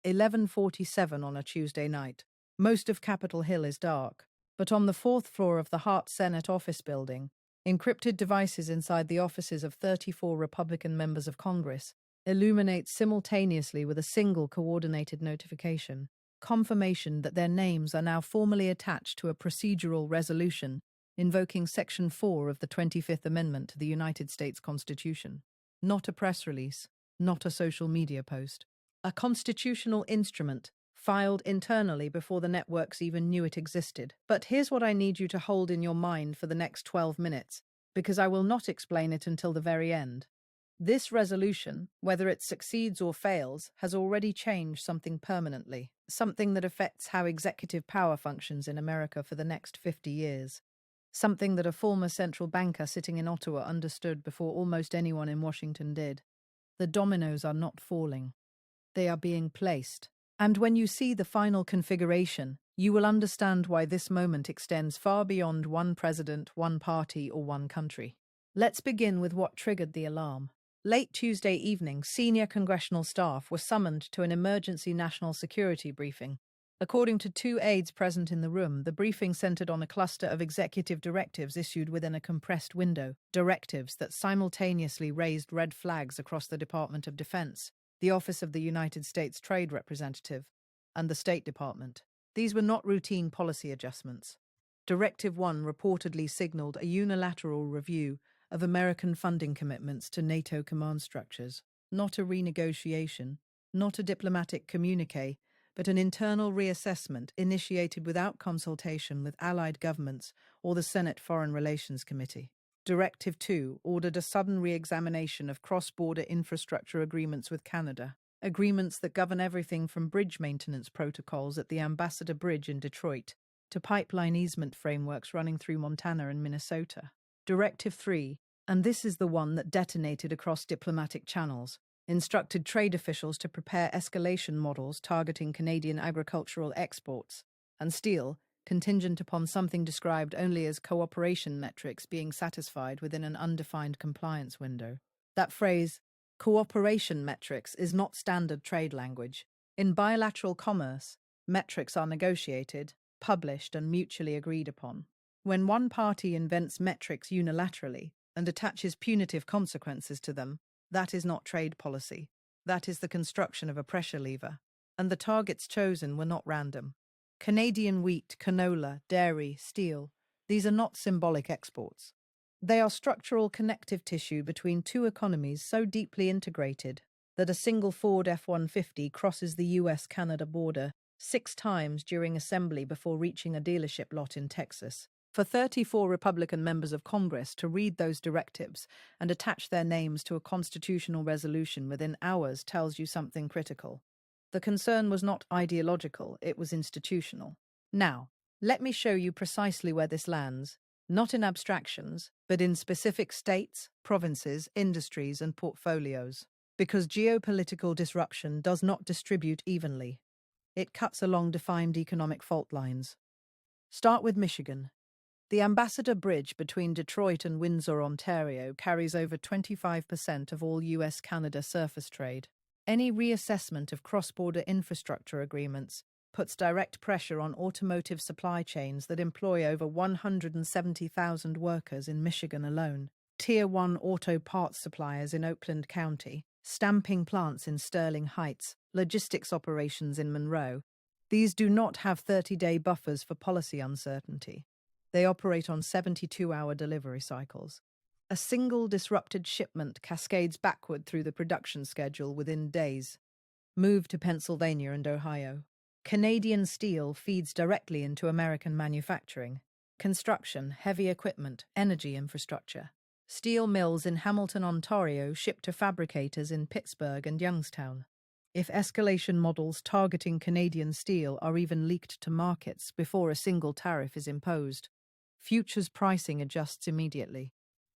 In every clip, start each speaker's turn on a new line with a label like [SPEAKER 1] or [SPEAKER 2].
[SPEAKER 1] 11:47 on a Tuesday night. Most of Capitol Hill is dark, but on the fourth floor of the Hart Senate office building, encrypted devices inside the offices of 34 Republican members of Congress illuminate simultaneously with a single coordinated notification, confirmation that their names are now formally attached to a procedural resolution invoking Section 4 of the 25th Amendment to the United States Constitution. Not a press release, not a social media post. A constitutional instrument filed internally before the networks even knew it existed. But here's what I need you to hold in your mind for the next 12 minutes, because I will not explain it until the very end. This resolution, whether it succeeds or fails, has already changed something permanently, something that affects how executive power functions in America for the next 50 years. Something that a former central banker sitting in Ottawa understood before almost anyone in Washington did. The dominoes are not falling. They are being placed. And when you see the final configuration, you will understand why this moment extends far beyond one president, one party, or one country. Let's begin with what triggered the alarm. Late Tuesday evening, senior congressional staff were summoned to an emergency national security briefing. According to two aides present in the room, the briefing centered on a cluster of executive directives issued within a compressed window, directives that simultaneously raised red flags across the Department of Defense, the Office of the United States Trade Representative, and the State Department. These were not routine policy adjustments. Directive 1 reportedly signaled a unilateral review of American funding commitments to NATO command structures, not a renegotiation, not a diplomatic communique, but an internal reassessment initiated without consultation with allied governments or the Senate Foreign Relations Committee. Directive 2 ordered a sudden re-examination of cross-border infrastructure agreements with Canada, agreements that govern everything from bridge maintenance protocols at the Ambassador Bridge in Detroit to pipeline easement frameworks running through Montana and Minnesota. Directive 3, and this is the one that detonated across diplomatic channels, instructed trade officials to prepare escalation models targeting Canadian agricultural exports and steel, contingent upon something described only as cooperation metrics being satisfied within an undefined compliance window. That phrase, cooperation metrics, is not standard trade language. In bilateral commerce, metrics are negotiated, published, and mutually agreed upon. When one party invents metrics unilaterally and attaches punitive consequences to them, that is not trade policy. That is the construction of a pressure lever. And the targets chosen were not random. Canadian wheat, canola, dairy, steel, these are not symbolic exports. They are structural connective tissue between two economies so deeply integrated that a single Ford F-150 crosses the US-Canada border 6 times during assembly before reaching a dealership lot in Texas. For 34 Republican members of Congress to read those directives and attach their names to a constitutional resolution within hours tells you something critical. The concern was not ideological, it was institutional. Now, let me show you precisely where this lands, not in abstractions, but in specific states, provinces, industries, and portfolios. Because geopolitical disruption does not distribute evenly. It cuts along defined economic fault lines. Start with Michigan. The Ambassador Bridge between Detroit and Windsor, Ontario, carries over 25% of all US-Canada surface trade. Any reassessment of cross-border infrastructure agreements puts direct pressure on automotive supply chains that employ over 170,000 workers in Michigan alone. Tier 1 auto parts suppliers in Oakland County, stamping plants in Sterling Heights, logistics operations in Monroe. These do not have 30-day buffers for policy uncertainty. They operate on 72-hour delivery cycles. A single disrupted shipment cascades backward through the production schedule within days. Move to Pennsylvania and Ohio. Canadian steel feeds directly into American manufacturing. Construction, heavy equipment, energy infrastructure. Steel mills in Hamilton, Ontario ship to fabricators in Pittsburgh and Youngstown. If escalation models targeting Canadian steel are even leaked to markets before a single tariff is imposed, futures pricing adjusts immediately.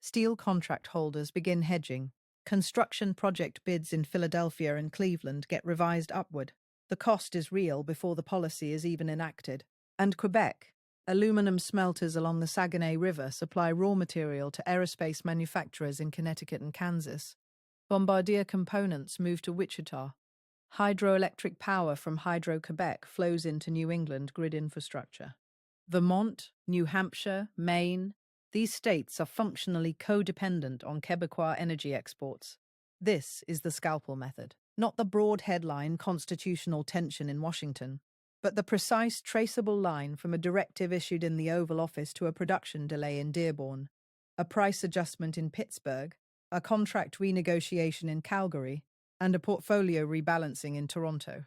[SPEAKER 1] Steel contract holders begin hedging. Construction project bids in Philadelphia and Cleveland get revised upward. The cost is real before the policy is even enacted. And Quebec, aluminum smelters along the Saguenay River supply raw material to aerospace manufacturers in Connecticut and Kansas. Bombardier components move to Wichita. Hydroelectric power from Hydro-Quebec flows into New England grid infrastructure. Vermont, New Hampshire, Maine, these states are functionally codependent on Quebecois energy exports. This is the Scalpel Method, not the broad headline constitutional tension in Washington, but the precise traceable line from a directive issued in the Oval Office to a production delay in Dearborn, a price adjustment in Pittsburgh, a contract renegotiation in Calgary, and a portfolio rebalancing in Toronto.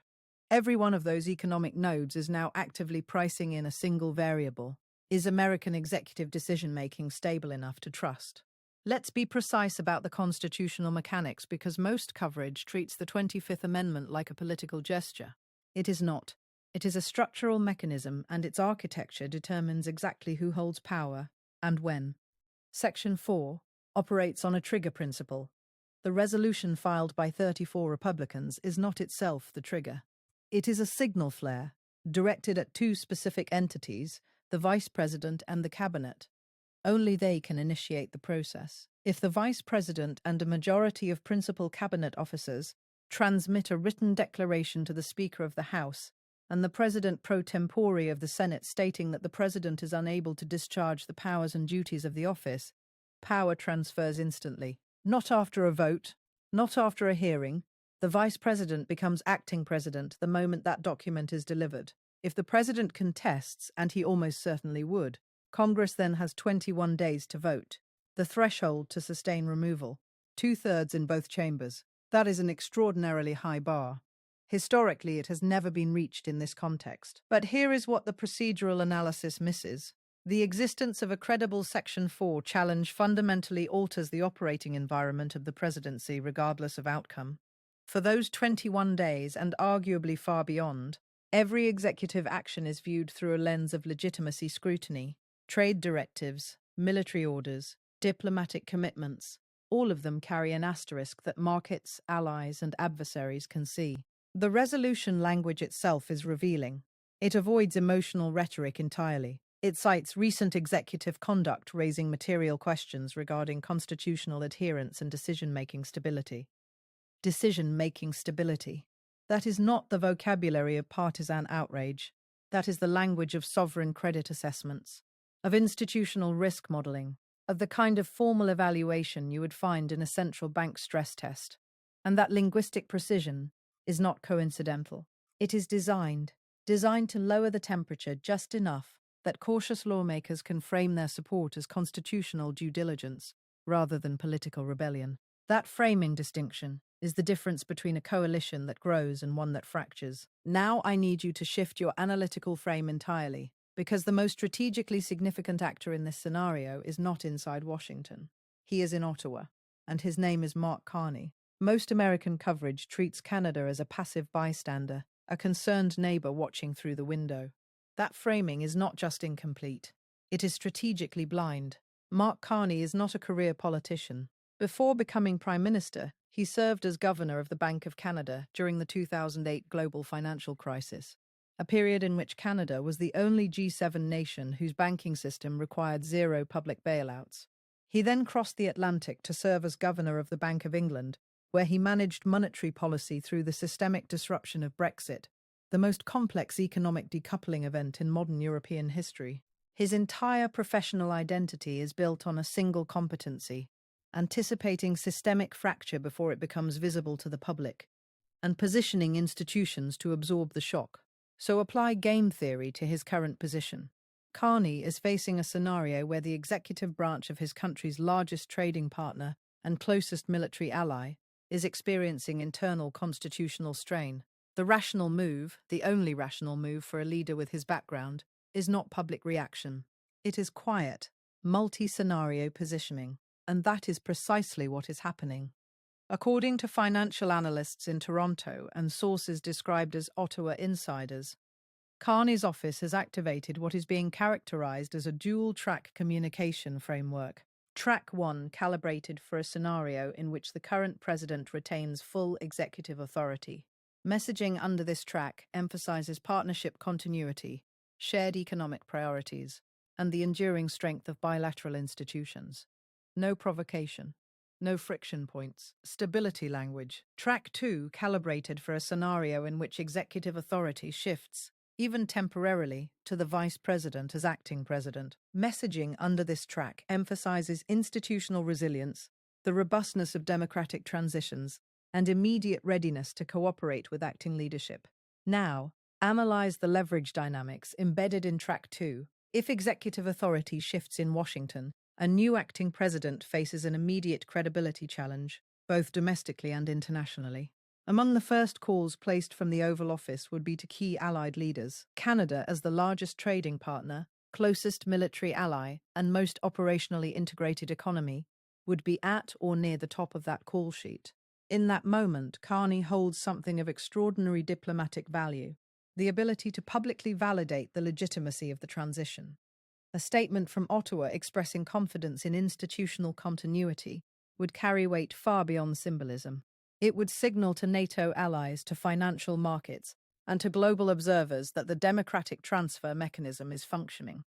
[SPEAKER 1] Every one of those economic nodes is now actively pricing in a single variable. Is American executive decision-making stable enough to trust? Let's be precise about the constitutional mechanics because most coverage treats the 25th Amendment like a political gesture. It is not. It is a structural mechanism, and its architecture determines exactly who holds power and when. Section 4 operates on a trigger principle. The resolution filed by 34 Republicans is not itself the trigger. It is a signal flare, directed at two specific entities, the Vice President and the Cabinet. Only they can initiate the process. If the Vice President and a majority of principal Cabinet officers transmit a written declaration to the Speaker of the House, and the President pro tempore of the Senate stating that the President is unable to discharge the powers and duties of the office, power transfers instantly. Not after a vote, not after a hearing. The Vice President becomes acting President the moment that document is delivered. If the President contests, and he almost certainly would, Congress then has 21 days to vote. The threshold to sustain removal, 2/3 in both chambers. That is an extraordinarily high bar. Historically, it has never been reached in this context. But here is what the procedural analysis misses. The existence of a credible Section 4 challenge fundamentally alters the operating environment of the presidency regardless of outcome. For those 21 days, and arguably far beyond, every executive action is viewed through a lens of legitimacy scrutiny. Trade directives, military orders, diplomatic commitments, all of them carry an asterisk that markets, allies, and adversaries can see. The resolution language itself is revealing. It avoids emotional rhetoric entirely. It cites recent executive conduct raising material questions regarding constitutional adherence and decision-making stability. Decision-making stability. That is not the vocabulary of partisan outrage. That is the language of sovereign credit assessments, of institutional risk modeling, of the kind of formal evaluation you would find in a central bank stress test. And that linguistic precision is not coincidental. It is designed to lower the temperature just enough that cautious lawmakers can frame their support as constitutional due diligence rather than political rebellion. That framing distinction is the difference between a coalition that grows and one that fractures. Now I need you to shift your analytical frame entirely, because the most strategically significant actor in this scenario is not inside Washington. He is in Ottawa, and his name is MarkCarney. Most American coverage treats Canada as a passive bystander, a concerned neighbor watching through the window. That framing is not just incomplete. It is strategically blind. MarkCarney is not a career politician. Before becoming Prime Minister, he served as Governor of the Bank of Canada during the 2008 global financial crisis, a period in which Canada was the only G7 nation whose banking system required zero public bailouts. He then crossed the Atlantic to serve as Governor of the Bank of England, where he managed monetary policy through the systemic disruption of Brexit, the most complex economic decoupling event in modern European history. His entire professional identity is built on a single competency: anticipating systemic fracture before it becomes visible to the public, and positioning institutions to absorb the shock. So apply game theory to his current position. Carney is facing a scenario where the executive branch of his country's largest trading partner and closest military ally is experiencing internal constitutional strain. The rational move, the only rational move for a leader with his background, is not public reaction. It is quiet, multi-scenario positioning. And that is precisely what is happening. According to financial analysts in Toronto and sources described as Ottawa insiders, Carney's office has activated what is being characterized as a dual-track communication framework. Track 1 calibrated for a scenario in which the current president retains full executive authority. Messaging under this track emphasizes partnership continuity, shared economic priorities, and the enduring strength of bilateral institutions. No provocation, No friction points. Stability language. Track 2 calibrated for a scenario in which executive authority shifts, even temporarily, to the vice president as acting president. Messaging under this track emphasizes institutional resilience, the robustness of democratic transitions, and immediate readiness to cooperate with acting leadership. Now, analyze the leverage dynamics embedded in track 2. If executive authority shifts in Washington, a new acting president faces an immediate credibility challenge, both domestically and internationally. Among the first calls placed from the Oval Office would be to key allied leaders. Canada, as the largest trading partner, closest military ally, and most operationally integrated economy, would be at or near the top of that call sheet. In that moment, Carney holds something of extraordinary diplomatic value: the ability to publicly validate the legitimacy of the transition. A statement from Ottawa expressing confidence in institutional continuity would carry weight far beyond symbolism. It would signal to NATO allies, to financial markets, and to global observers that the democratic transfer mechanism is functioning.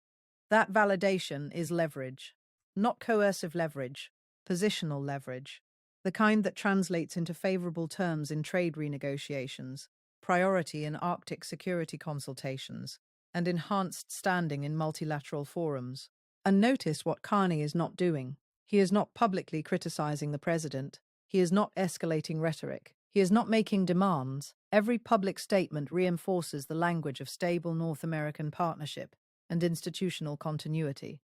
[SPEAKER 1] That validation is leverage. Not coercive leverage, positional leverage, the kind that translates into favorable terms in trade renegotiations, priority in Arctic security consultations, and enhanced standing in multilateral forums. And notice what Carney is not doing. He is not publicly criticizing the president. He is not escalating rhetoric. He is not making demands. Every public statement reinforces the language of stable North American partnership and institutional continuity.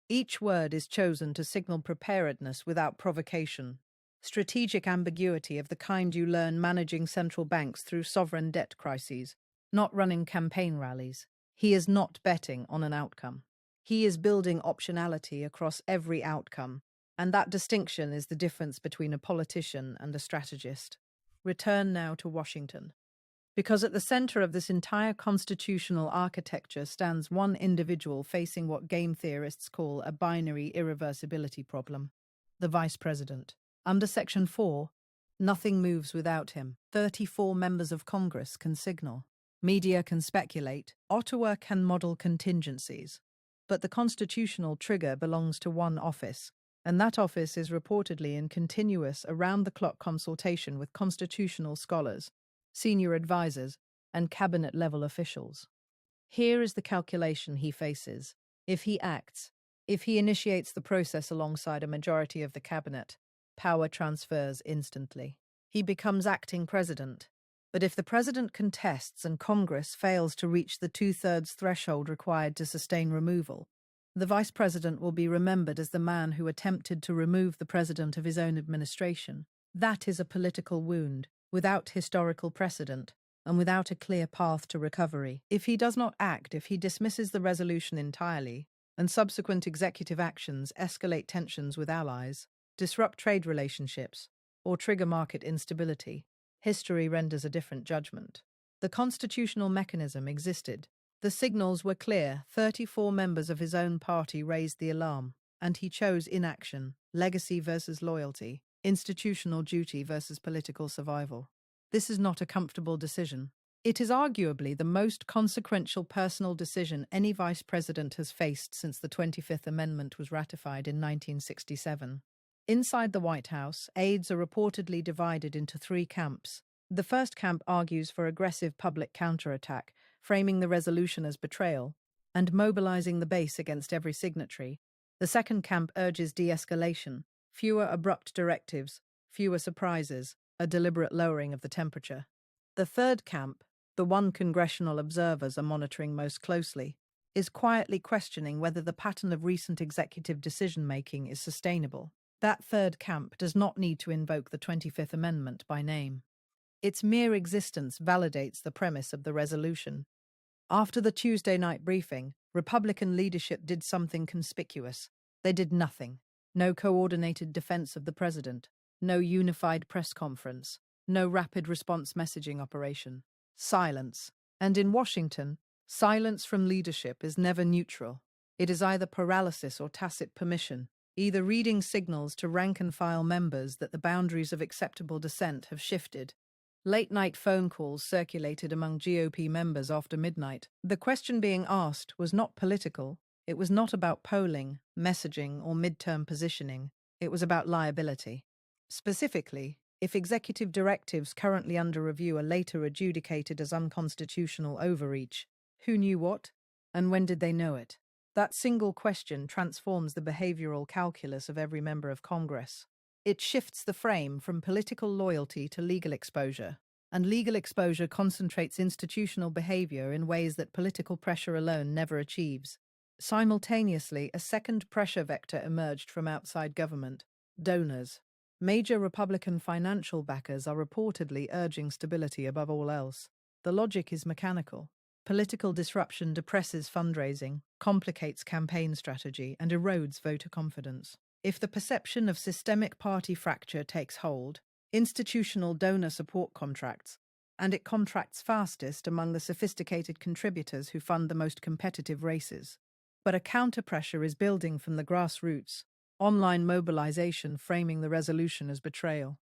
[SPEAKER 1] Each word is chosen to signal preparedness without provocation, strategic ambiguity of the kind you learn managing central banks through sovereign debt crises, not running campaign rallies. He is not betting on an outcome. He is building optionality across every outcome, and that distinction is the difference between a politician and a strategist. Return now to Washington. Because at the center of this entire constitutional architecture stands one individual facing what game theorists call a binary irreversibility problem: the Vice President. Under Section 4, nothing moves without him. 34 members of Congress can signal. Media can speculate. Ottawa can model contingencies. But the constitutional trigger belongs to one office, and that office is reportedly in continuous, around-the-clock consultation with constitutional scholars, senior advisors, and cabinet-level officials. Here is the calculation he faces. If he acts, if he initiates the process alongside a majority of the cabinet, power transfers instantly. He becomes acting president. But if the president contests and Congress fails to reach the two-thirds threshold required to sustain removal, the vice president will be remembered as the man who attempted to remove the president of his own administration. That is a political wound, without historical precedent, and without a clear path to recovery. If he does not act, if he dismisses the resolution entirely, and subsequent executive actions escalate tensions with allies, disrupt trade relationships, or trigger market instability, history renders a different judgment. The constitutional mechanism existed. The signals were clear. 34 members of his own party raised the alarm, and he chose inaction, legacy versus loyalty, institutional duty versus political survival. This is not a comfortable decision. It is arguably the most consequential personal decision any vice president has faced since the 25th Amendment was ratified in 1967. Inside the White House, aides are reportedly divided into three camps. The first camp argues for aggressive public counterattack, framing the resolution as betrayal, and mobilizing the base against every signatory. The second camp urges de-escalation, fewer abrupt directives, fewer surprises, a deliberate lowering of the temperature. The third camp, the one congressional observers are monitoring most closely, is quietly questioning whether the pattern of recent executive decision-making is sustainable. That third camp does not need to invoke the 25th Amendment by name. Its mere existence validates the premise of the resolution. After the Tuesday night briefing, Republican leadership did something conspicuous. They did nothing. No coordinated defense of the president. No unified press conference. No rapid response messaging operation. Silence. And in Washington, silence from leadership is never neutral. It is either paralysis or tacit permission, either reading signals to rank-and-file members that the boundaries of acceptable dissent have shifted. Late-night phone calls circulated among GOP members after midnight. The question being asked was not political. It was not about polling, messaging, or midterm positioning. It was about liability. Specifically, if executive directives currently under review are later adjudicated as unconstitutional overreach, who knew what, and when did they know it? That single question transforms the behavioral calculus of every member of Congress. It shifts the frame from political loyalty to legal exposure, and legal exposure concentrates institutional behavior in ways that political pressure alone never achieves. Simultaneously, a second pressure vector emerged from outside government: donors. Major Republican financial backers are reportedly urging stability above all else. The logic is mechanical. Political disruption depresses fundraising, complicates campaign strategy, and erodes voter confidence. If the perception of systemic party fracture takes hold, institutional donor support contracts, and it contracts fastest among the sophisticated contributors who fund the most competitive races. But a counterpressure is building from the grassroots, online mobilization framing the resolution as betrayal.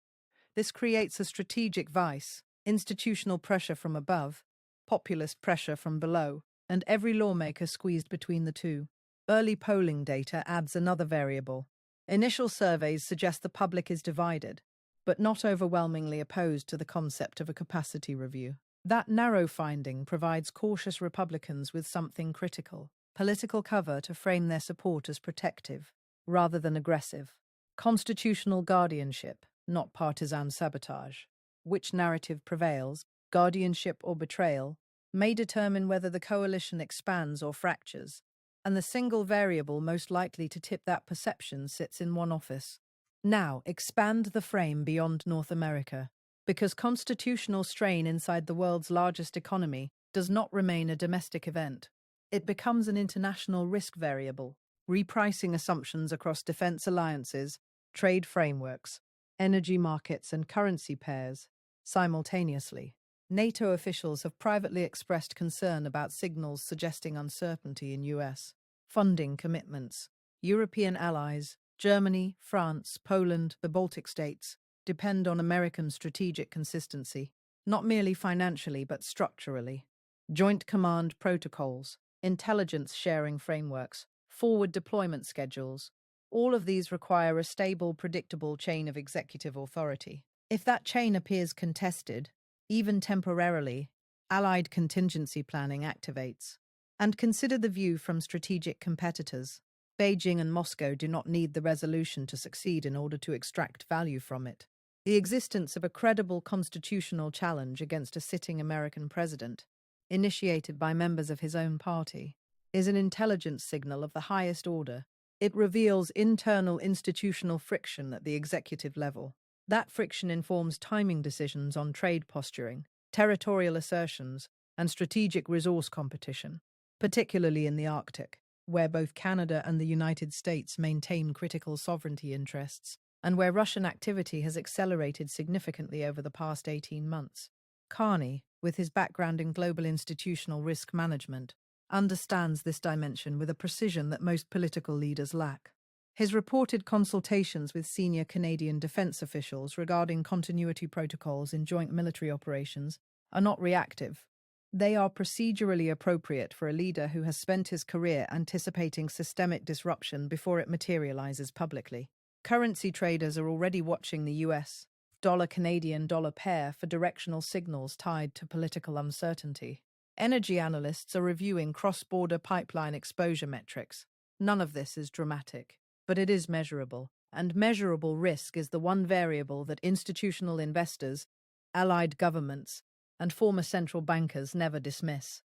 [SPEAKER 1] This creates a strategic vice: institutional pressure from above, populist pressure from below, and every lawmaker squeezed between the two. Early polling data adds another variable. Initial surveys suggest the public is divided, but not overwhelmingly opposed to the concept of a capacity review. That narrow finding provides cautious Republicans with something critical: political cover to frame their support as protective, rather than aggressive. Constitutional guardianship, not partisan sabotage. Which narrative prevails, guardianship or betrayal, may determine whether the coalition expands or fractures, and the single variable most likely to tip that perception sits in one office. Now, expand the frame beyond North America, because constitutional strain inside the world's largest economy does not remain a domestic event. It becomes an international risk variable, repricing assumptions across defense alliances, trade frameworks, energy markets, and currency pairs simultaneously. NATO officials have privately expressed concern about signals suggesting uncertainty in U.S. funding commitments. European allies, Germany, France, Poland, the Baltic states, depend on American strategic consistency, not merely financially but structurally. Joint command protocols, intelligence sharing frameworks, forward deployment schedules, all of these require a stable, predictable chain of executive authority. If that chain appears contested, even temporarily, Allied contingency planning activates. And consider the view from strategic competitors. Beijing and Moscow do not need the resolution to succeed in order to extract value from it. The existence of a credible constitutional challenge against a sitting American president, initiated by members of his own party, is an intelligence signal of the highest order. It reveals internal institutional friction at the executive level. That friction informs timing decisions on trade posturing, territorial assertions, and strategic resource competition, particularly in the Arctic, where both Canada and the United States maintain critical sovereignty interests, and where Russian activity has accelerated significantly over the past 18 months. Carney, with his background in global institutional risk management, understands this dimension with a precision that most political leaders lack. His reported consultations with senior Canadian defense officials regarding continuity protocols in joint military operations are not reactive. They are procedurally appropriate for a leader who has spent his career anticipating systemic disruption before it materializes publicly. Currency traders are already watching the US dollar-Canadian dollar pair for directional signals tied to political uncertainty. Energy analysts are reviewing cross-border pipeline exposure metrics. None of this is dramatic, but it is measurable, and measurable risk is the one variable that institutional investors, allied governments, and former central bankers never dismiss.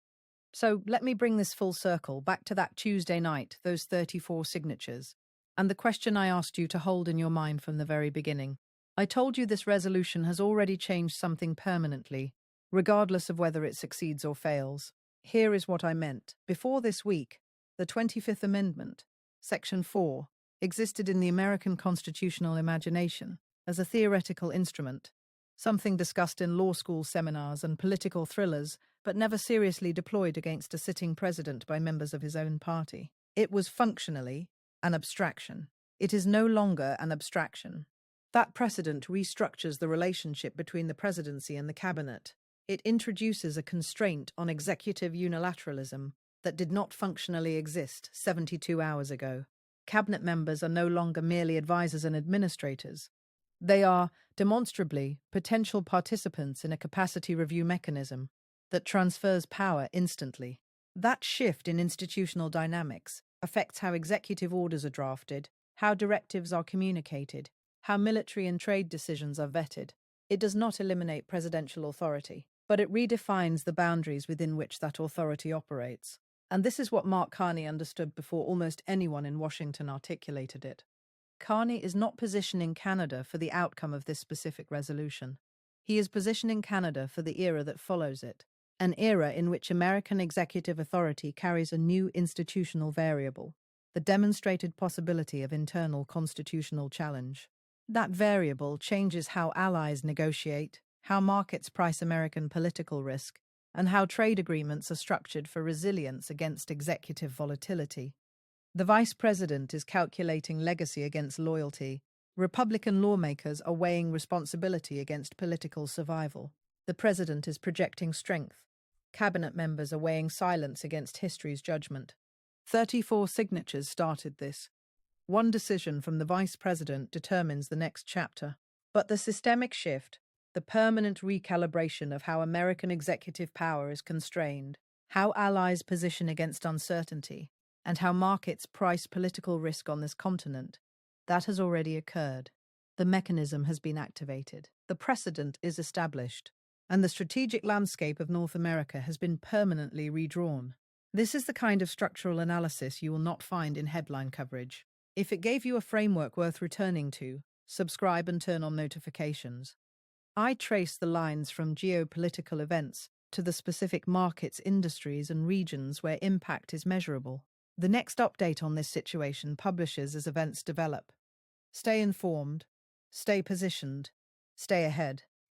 [SPEAKER 1] So let me bring this full circle back to that Tuesday night, those 34 signatures, and the question I asked you to hold in your mind from the very beginning. I told you this resolution has already changed something permanently, regardless of whether it succeeds or fails. Here is what I meant. Before this week, the 25th Amendment, Section 4, existed in the American constitutional imagination as a theoretical instrument, something discussed in law school seminars and political thrillers, but never seriously deployed against a sitting president by members of his own party. It was functionally an abstraction. It is no longer an abstraction. That precedent restructures the relationship between the presidency and the cabinet. It introduces a constraint on executive unilateralism that did not functionally exist 72 hours ago. Cabinet members are no longer merely advisors and administrators. They are, demonstrably, potential participants in a capacity review mechanism that transfers power instantly. That shift in institutional dynamics affects how executive orders are drafted, how directives are communicated, how military and trade decisions are vetted. It does not eliminate presidential authority, but it redefines the boundaries within which that authority operates. And this is what MarkCarney understood before almost anyone in Washington articulated it. Carney is not positioning Canada for the outcome of this specific resolution. He is positioning Canada for the era that follows it, an era in which American executive authority carries a new institutional variable, the demonstrated possibility of internal constitutional challenge. That variable changes how allies negotiate, how markets price American political risk, and how trade agreements are structured for resilience against executive volatility. The Vice President is calculating legacy against loyalty. Republican lawmakers are weighing responsibility against political survival. The President is projecting strength. Cabinet members are weighing silence against history's judgment. 34 signatures started this. One decision from the Vice President determines the next chapter. But the systemic shift, the permanent recalibration of how American executive power is constrained, how allies position against uncertainty, and how markets price political risk on this continent, that has already occurred. The mechanism has been activated. The precedent is established, and the strategic landscape of North America has been permanently redrawn. This is the kind of structural analysis you will not find in headline coverage. If it gave you a framework worth returning to, subscribe and turn on notifications. I trace the lines from geopolitical events to the specific markets, industries, and regions where impact is measurable. The next update on this situation publishes as events develop. Stay informed, stay positioned, stay ahead.